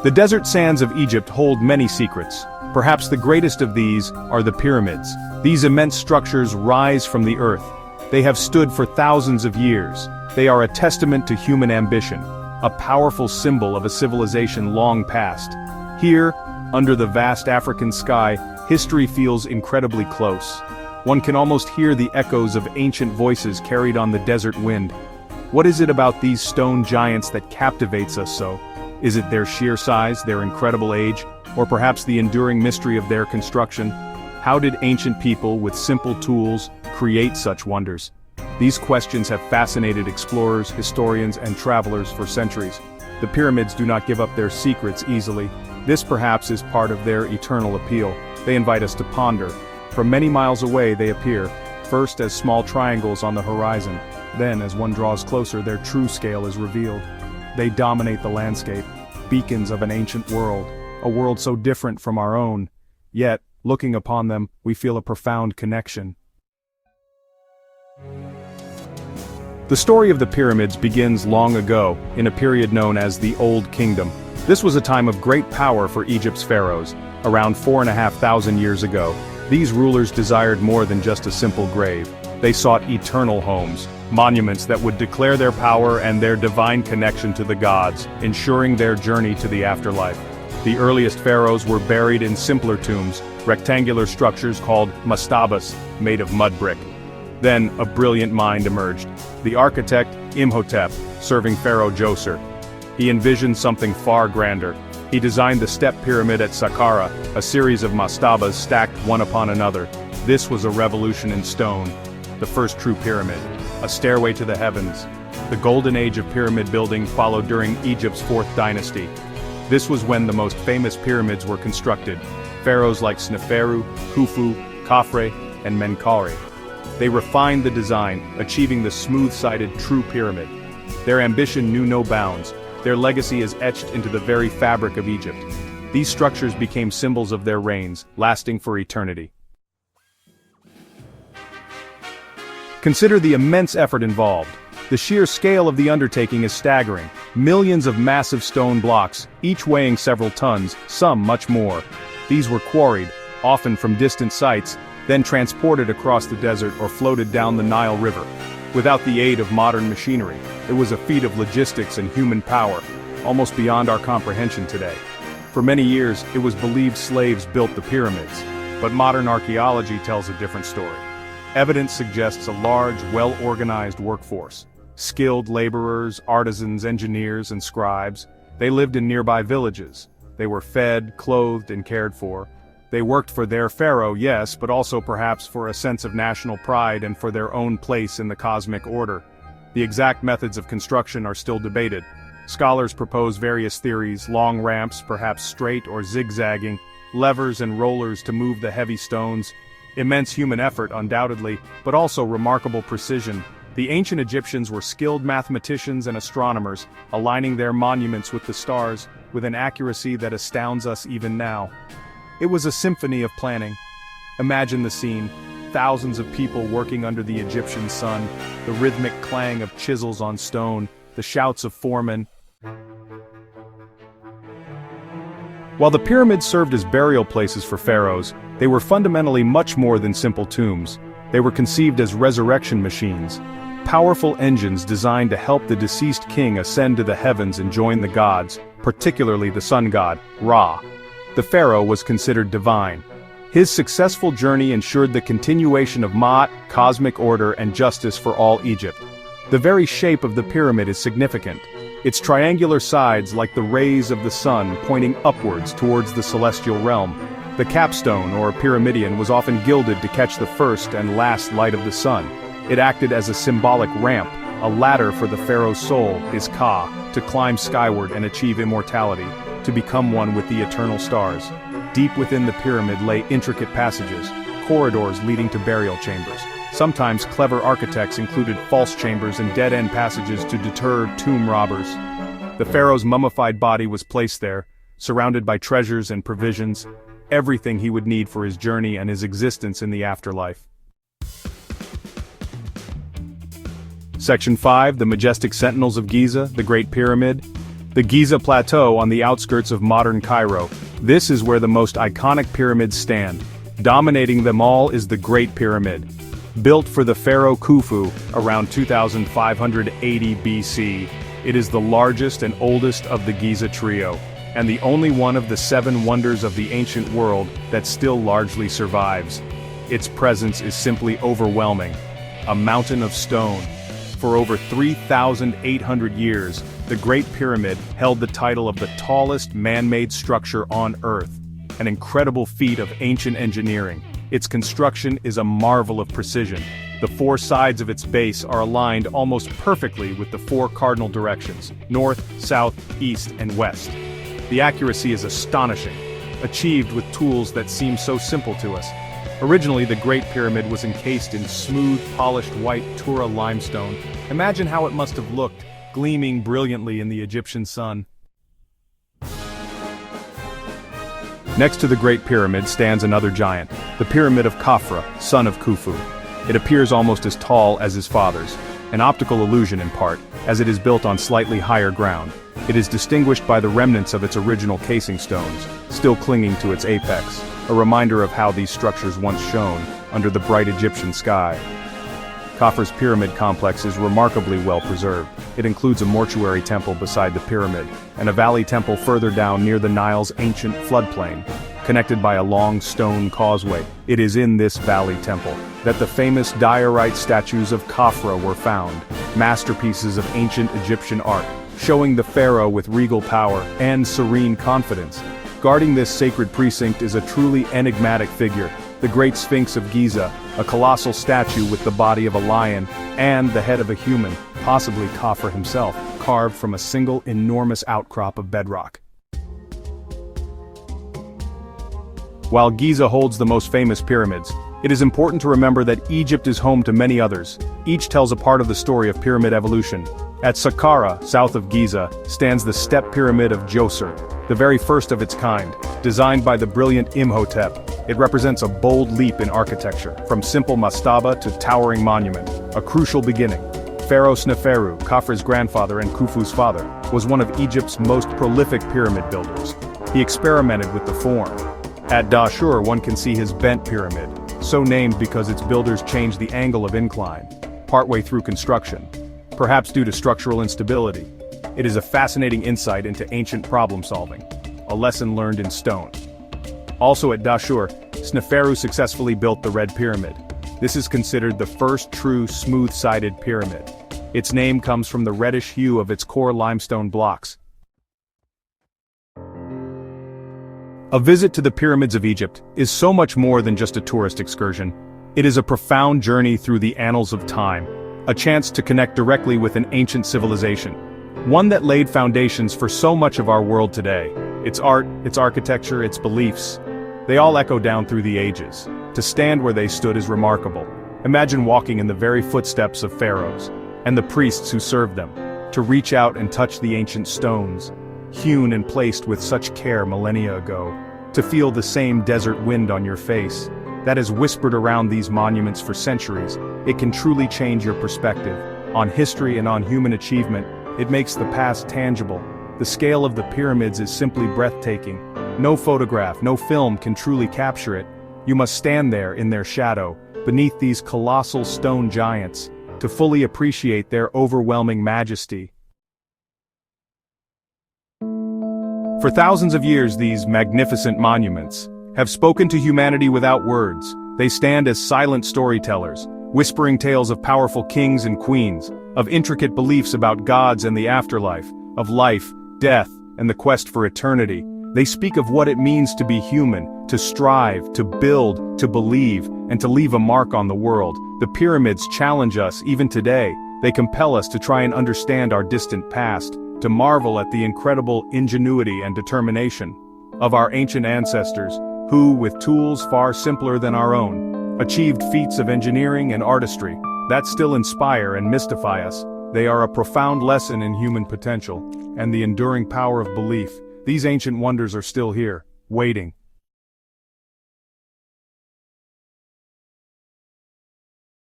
The desert sands of Egypt hold many secrets. Perhaps the greatest of these are the pyramids. These immense structures rise from the earth. They have stood for thousands of years. They are a testament to human ambition, a powerful symbol of a civilization long past. Here, under the vast African sky, history feels incredibly close. One can almost hear the echoes of ancient voices carried on the desert wind. What is it about these stone giants that captivates us so? Is it their sheer size, their incredible age, or perhaps the enduring mystery of their construction? How did ancient people with simple tools create such wonders? These questions have fascinated explorers, historians, and travelers for centuries. The pyramids do not give up their secrets easily. This perhaps is part of their eternal appeal. They invite us to ponder. From many miles away they appear, first as small triangles on the horizon. Then, as one draws closer, their true scale is revealed. They dominate the landscape, beacons of an ancient world, a world so different from our own. Yet, looking upon them, we feel a profound connection. The story of the pyramids begins long ago, in a period known as the Old Kingdom. This was a time of great power for Egypt's pharaohs. Around 4,500 years ago, these rulers desired more than just a simple grave. They sought eternal homes, monuments that would declare their power and their divine connection to the gods, ensuring their journey to the afterlife. The earliest pharaohs were buried in simpler tombs, rectangular structures called mastabas, made of mud brick. Then, a brilliant mind emerged. The architect, Imhotep, serving Pharaoh Djoser. He envisioned something far grander. He designed the step pyramid at Saqqara, a series of mastabas stacked one upon another. This was a revolution in stone. The first true pyramid, a stairway to the heavens. The golden age of pyramid building followed during Egypt's 4th dynasty. This was when the most famous pyramids were constructed. Pharaohs like Sneferu, Khufu, Khafre, and Menkaure. They refined the design, achieving the smooth-sided true pyramid. Their ambition knew no bounds. Their legacy is etched into the very fabric of Egypt. These structures became symbols of their reigns, lasting for eternity. Consider the immense effort involved. The sheer scale of the undertaking is staggering. Millions of massive stone blocks, each weighing several tons, some much more. These were quarried, often from distant sites, then transported across the desert or floated down the Nile River. Without the aid of modern machinery, it was a feat of logistics and human power, almost beyond our comprehension today. For many years, it was believed slaves built the pyramids, but modern archaeology tells a different story. Evidence suggests a large, well-organized workforce. Skilled laborers, artisans, engineers, and scribes. They lived in nearby villages. They were fed, clothed, and cared for. They worked for their pharaoh, yes, but also perhaps for a sense of national pride and for their own place in the cosmic order. The exact methods of construction are still debated. Scholars propose various theories: long ramps, perhaps straight or zigzagging, levers and rollers to move the heavy stones. Immense human effort, undoubtedly, but also remarkable precision. The ancient Egyptians were skilled mathematicians and astronomers, aligning their monuments with the stars, with an accuracy that astounds us even now. It was a symphony of planning. Imagine the scene: thousands of people working under the Egyptian sun, the rhythmic clang of chisels on stone, the shouts of foremen. While the pyramids served as burial places for pharaohs, they were fundamentally much more than simple tombs. They were conceived as resurrection machines, powerful engines designed to help the deceased king ascend to the heavens and join the gods, particularly the sun god, Ra. The pharaoh was considered divine. His successful journey ensured the continuation of Ma'at, cosmic order, and justice for all Egypt. The very shape of the pyramid is significant. Its triangular sides, like the rays of the sun, pointing upwards towards the celestial realm. The capstone, or pyramidion, was often gilded to catch the first and last light of the sun. It acted as a symbolic ramp, a ladder for the pharaoh's soul, his Ka, to climb skyward and achieve immortality, to become one with the eternal stars. Deep within the pyramid lay intricate passages, corridors leading to burial chambers. Sometimes clever architects included false chambers and dead-end passages to deter tomb robbers. The pharaoh's mummified body was placed there, surrounded by treasures and provisions, everything he would need for his journey and his existence in the afterlife. Section 5, the majestic sentinels of Giza, the Great Pyramid. The Giza Plateau on the outskirts of modern Cairo. This is where the most iconic pyramids stand. Dominating them all is the Great Pyramid. Built for the pharaoh Khufu around 2580 BC, it is the largest and oldest of the Giza trio, and the only one of the 7 wonders of the ancient world that still largely survives. Its presence is simply overwhelming. A mountain of stone. For over 3,800 years, the Great Pyramid held the title of the tallest man-made structure on Earth, an incredible feat of ancient engineering. Its construction is a marvel of precision. The 4 sides of its base are aligned almost perfectly with the 4 cardinal directions: north, south, east, and west. The accuracy is astonishing, achieved with tools that seem so simple to us. Originally, the Great Pyramid was encased in smooth, polished white Tura limestone. Imagine how it must have looked, gleaming brilliantly in the Egyptian sun. Next to the Great Pyramid stands another giant, the Pyramid of Khafra, son of Khufu. It appears almost as tall as his father's, an optical illusion in part, as it is built on slightly higher ground. It is distinguished by the remnants of its original casing stones, still clinging to its apex, a reminder of how these structures once shone under the bright Egyptian sky. Khafra's pyramid complex is remarkably well preserved. It includes a mortuary temple beside the pyramid, and a valley temple further down near the Nile's ancient floodplain, connected by a long stone causeway. It is in this valley temple that the famous diorite statues of Khafra were found, masterpieces of ancient Egyptian art, showing the pharaoh with regal power and serene confidence. Guarding this sacred precinct is a truly enigmatic figure, the Great Sphinx of Giza, a colossal statue with the body of a lion and the head of a human, possibly Khafra himself, carved from a single enormous outcrop of bedrock. While Giza holds the most famous pyramids, it is important to remember that Egypt is home to many others. Each tells a part of the story of pyramid evolution. At Saqqara, south of Giza, stands the Step Pyramid of Djoser, the very first of its kind, designed by the brilliant Imhotep. It represents a bold leap in architecture, from simple mastaba to towering monument, a crucial beginning. Pharaoh Sneferu, Khafra's grandfather and Khufu's father, was one of Egypt's most prolific pyramid builders. He experimented with the form. At Dashur, one can see his bent pyramid, so named because its builders changed the angle of incline, partway through construction, perhaps due to structural instability. It is a fascinating insight into ancient problem-solving, a lesson learned in stone. Also at Dashur, Sneferu successfully built the Red Pyramid. This is considered the first true smooth-sided pyramid. Its name comes from the reddish hue of its core limestone blocks. A visit to the pyramids of Egypt is so much more than just a tourist excursion. It is a profound journey through the annals of time, a chance to connect directly with an ancient civilization, one that laid foundations for so much of our world today. Its art, its architecture, its beliefs, they all echo down through the ages. To stand where they stood is remarkable. Imagine walking in the very footsteps of pharaohs, and the priests who served them, to reach out and touch the ancient stones, hewn and placed with such care millennia ago, to feel the same desert wind on your face, that has whispered around these monuments for centuries. It can truly change your perspective on history and on human achievement. It makes the past tangible. The scale of the pyramids is simply breathtaking. No photograph, no film can truly capture it. You must stand there in their shadow, beneath these colossal stone giants, to fully appreciate their overwhelming majesty. For thousands of years, these magnificent monuments have spoken to humanity without words. They stand as silent storytellers, whispering tales of powerful kings and queens, of intricate beliefs about gods and the afterlife, of life, death, and the quest for eternity. They speak of what it means to be human, to strive, to build, to believe, and to leave a mark on the world. The pyramids challenge us even today. They compel us to try and understand our distant past, to marvel at the incredible ingenuity and determination of our ancient ancestors, who, with tools far simpler than our own, achieved feats of engineering and artistry that still inspire and mystify us. They are a profound lesson in human potential and the enduring power of belief. These ancient wonders are still here, waiting,